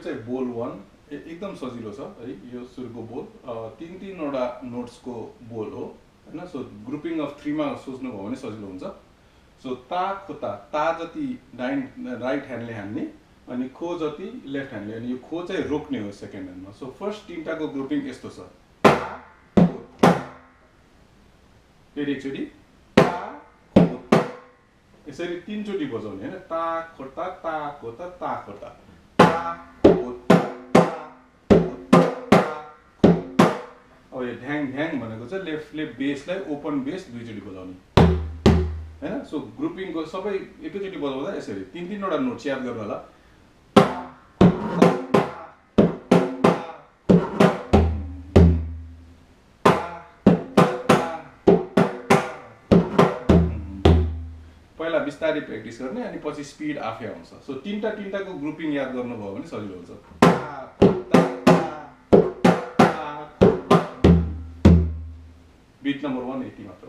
चाहिँ बोल 1 एकदम सजिलो छ है। यो सुरुको बोल तीन-तीनवटा नोट्सको बोल हो हैन। सो ग्रुपिङ अफ 3 मा सोच्नुभयो भने सजिलो हुन्छ। सो ता खोता, ता जति राइट ह्यान्डले हान्ने अनि खो जति लेफ्ट ह्यान्डले, अनि यो खो चाहिँ रोक्ने हो सेकेन्ड ह्यान्डमा। सो फर्स्ट तीनटाको ग्रुपिङ यस्तो छ। फेरि एकचोटि यसरी 3 चोटि बजाउने हैन। ता खोता ता खोता ता खोता ता खोता ता खोता ता। अब यो ढ्याङ ढ्याङ भनेको चाहिँ लेफ्टले बेसलाई ओपन बेस 2 चोटि बजाउने हैन। सो ग्रुपिङको सबै एकैचोटि बजाउँदा यसरी 3-3 वटा नोट्स याद गर्नु होला। पहिला बिस्तारै प्र्याक्टिस गर्ने अनि पछि स्पिड आफै आउँछ। सो तीनटाको ग्रुपिङ याद गर्नुभयो भने सजिलो हुन्छ। बिट नम्बर 1 यति मात्र।